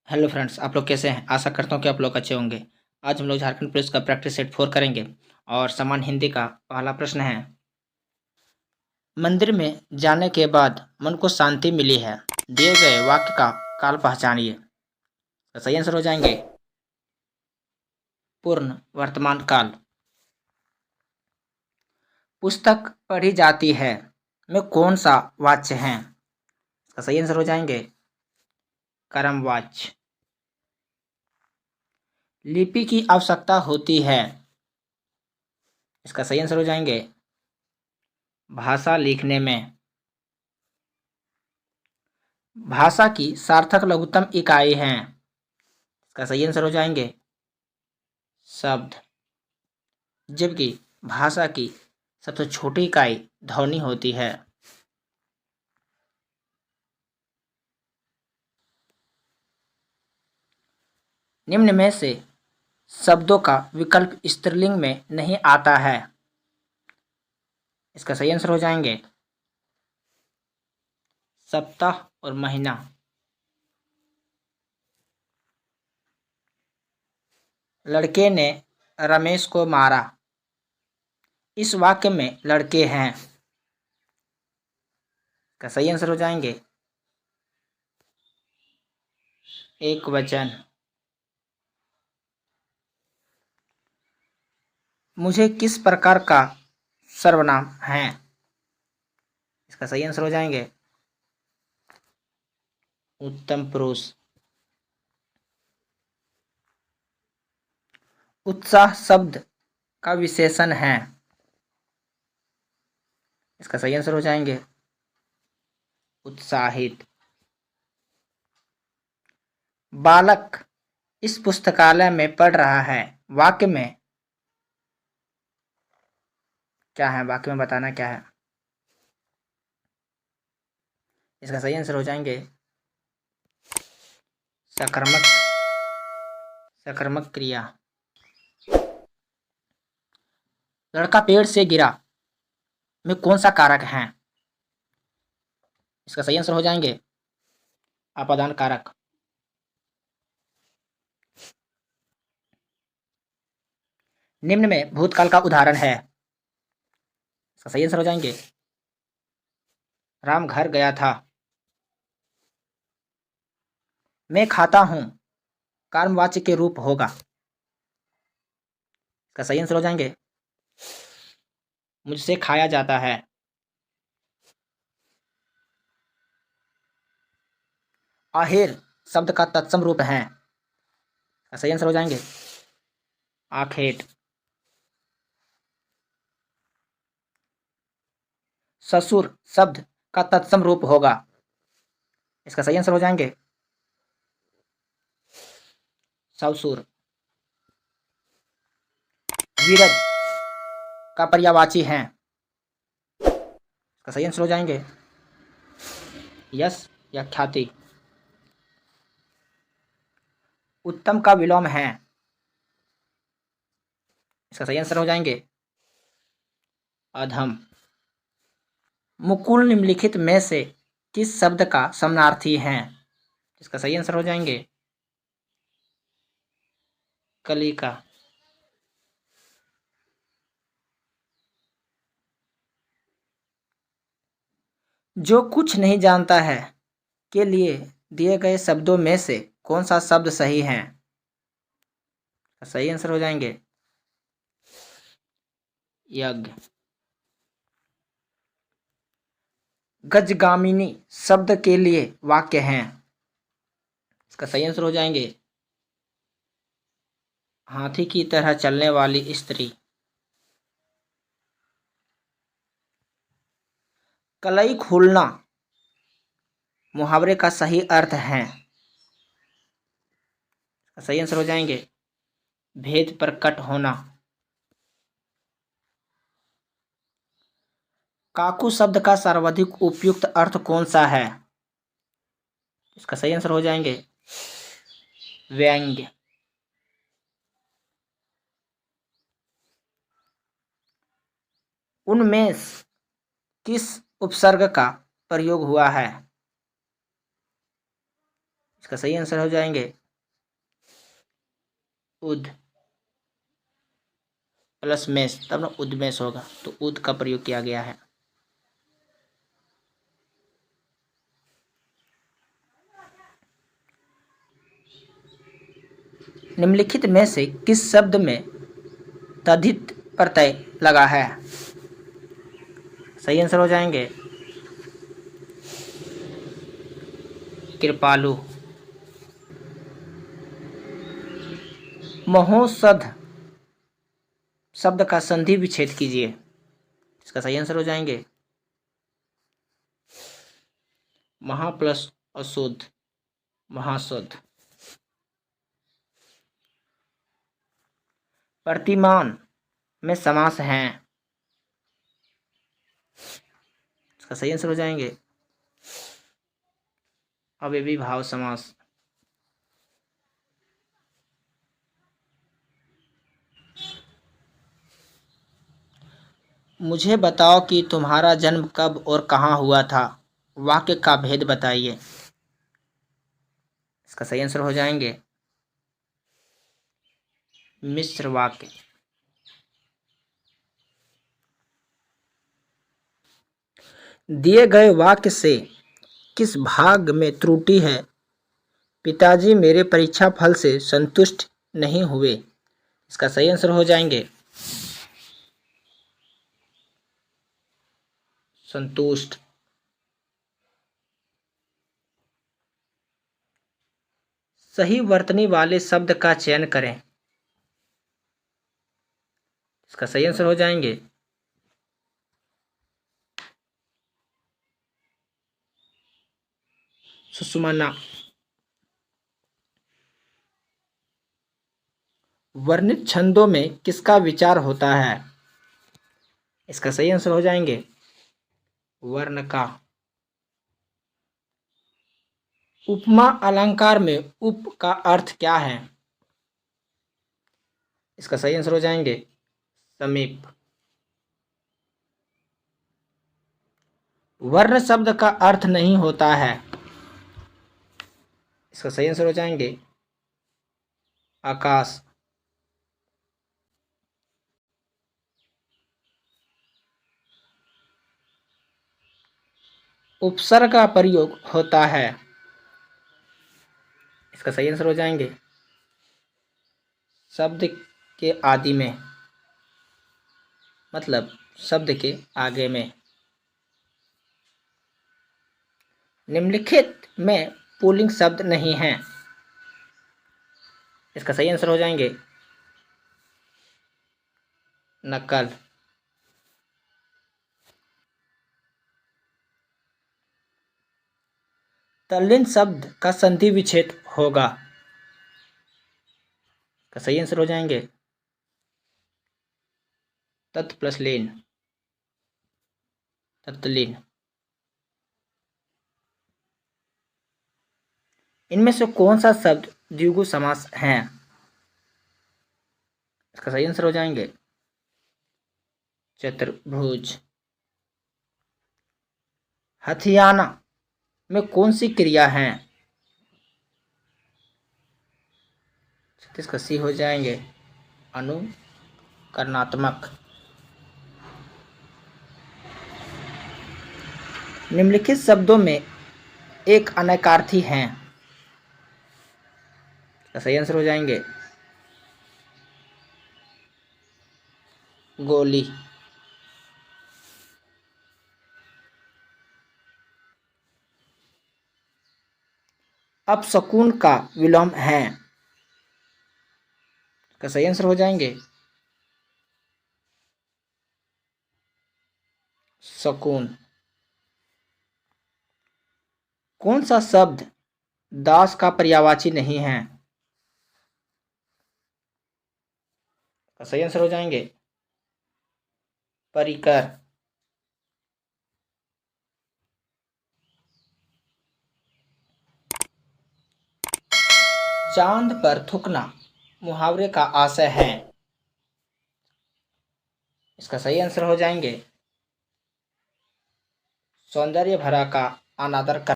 Hello friends, आप लोग कैसे हैं? आशा करता हूँ कि आप लोग अच्छे होंगे। आज हम लोग झारखंड पुलिस का प्रैक्टिस सेट 4 करेंगे और सामान्य हिंदी का पहला प्रश्न है। मंदिर में जाने के बाद मन को शांति मिली है। दिए गए वाक्य का काल पहचानिए। तो सही आंसर हो जाएंगे पूर्ण वर्तमान काल। पुस्तक पढ़ी जाती है में कौन सा वाच्य है? इसका सही आंसर हो जाएंगे कर्म वाच्य। लिपि की आवश्यकता होती है। इसका सही आंसर हो जाएंगे भाषा लिखने में। भाषा की सार्थक लघुत्तम इकाई है। इसका सही आंसर हो जाएंगे शब्द। जबकि भाषा की सबसे छोटी इकाई ध्वनि होती है। निम्न में से शब्दों का विकल्प स्त्रीलिंग में नहीं आता है। इसका सही आंसर हो जाएंगे सप्ताह और महीना। लड़के ने रमेश को मारा। इस वाक्य में लड़के हैं। इसका सही आंसर हो जाएंगे एक वचन। मुझे किस प्रकार का सर्वनाम है? इसका सही आंसर हो जाएंगे उत्तम पुरुष। उत्साह शब्द का विशेषण है। इसका सही आंसर हो जाएंगे उत्साहित। बालक इस पुस्तकालय में पढ़ रहा है। वाक्य में क्या है? वाक्य में बताना क्या है? इसका सही आंसर हो जाएंगे सकर्मक सकर्मक क्रिया। लड़का पेड़ से गिरा में कौन सा कारक है? इसका सही आंसर हो जाएंगे अपादान कारक। निम्न में भूतकाल का उदाहरण है। इसका सही आंसर हो जाएंगे राम घर गया था। मैं खाता हूं कर्मवाच्य के रूप होगा। इसका सही आंसर हो जाएंगे मुझसे खाया जाता है। आहेर शब्द का तत्सम रूप है। इसका सही आंसर हो जाएंगे आखेट। ससुर शब्द का तत्सम रूप होगा। इसका सही आंसर हो जाएंगे ससुर। वीरज का पर्यायवाची है। इसका सही आंसर हो जाएंगे यश या ख्याति। उत्तम का विलोम है। इसका सही आंसर हो जाएंगे अधम। मुकुल निम्नलिखित में से किस शब्द का समानार्थी है? इसका सही आंसर हो जाएंगे कलिका। जो कुछ नहीं जानता है के लिए दिए गए शब्दों में से कौन सा शब्द सही है? सही आंसर हो जाएंगे यज्ञ। गजगामिनी शब्द के लिए वाक्य हैं। इसका सही आंसर हो जाएंगे हाथी की तरह चलने वाली स्त्री। कलई खोलना मुहावरे का सही अर्थ है। सही आंसर हो जाएंगे भेद प्रकट होना। काकू शब्द का सर्वाधिक उपयुक्त अर्थ कौन सा है? इसका सही आंसर हो जाएंगे व्यंग्य। उनमें किस उपसर्ग का प्रयोग हुआ है? इसका सही आंसर हो जाएंगे उद प्लस मेष, तब ना उद्मेष होगा, तो उद का प्रयोग किया गया है। निम्नलिखित में से किस शब्द में तद्धित प्रत्यय लगा है? सही आंसर हो जाएंगे कृपालु। महोषध शब्द का संधि विच्छेद कीजिए। इसका सही आंसर हो जाएंगे महा प्लस अशुद्ध, महाशुद्ध। प्रतिमान में समास हैं। इसका सही आंसर हो जाएंगे अव्ययी भाव समास। मुझे बताओ कि तुम्हारा जन्म कब और कहाँ हुआ था, वाक्य का भेद बताइए। इसका सही आंसर हो जाएंगे मिश्र वाक्य। दिए गए वाक्य से किस भाग में त्रुटि है? पिताजी मेरे परीक्षा फल से संतुष्ट नहीं हुए। इसका सही आंसर हो जाएंगे संतुष्ट। सही वर्तनी वाले शब्द का चयन करें। इसका सही आंसर हो जाएंगे सुषुम्ना। वर्णित छंदों में किसका विचार होता है? इसका सही आंसर हो जाएंगे वर्ण का। उपमा अलंकार में उप का अर्थ क्या है? इसका सही आंसर हो जाएंगे समीप। वर्ण शब्द का अर्थ नहीं होता है। इसका सही आंसर हो जाएंगे आकाश। उपसर्ग का प्रयोग होता है। इसका सही आंसर हो जाएंगे शब्द के आदि में, मतलब शब्द के आगे में। निम्नलिखित में पुल्लिंग शब्द नहीं है। इसका सही आंसर हो जाएंगे नकल। तल्लीन शब्द का संधि विच्छेद होगा। का सही आंसर हो जाएंगे तत् प्लस लीन, तत्लीन। इनमें से कौन सा शब्द द्विगु समास है? इसका सही आंसर हो जाएंगे चतुर्भुज। हथियाना में कौन सी क्रिया है? इसका सी हो जाएंगे अनुकरणात्मक। निम्नलिखित शब्दों में एक अनेकार्थी है। इसका सही आंसर हो जाएंगे गोली। अपशकुन का विलोम है। इसका सही आंसर हो जाएंगे शकुन। कौन सा शब्द दास का पर्यायवाची नहीं है? का सही आंसर हो जाएंगे परिकर। चांद पर थूकना मुहावरे का आशय है। इसका सही आंसर हो जाएंगे सौंदर्य भरा का अनादर कर।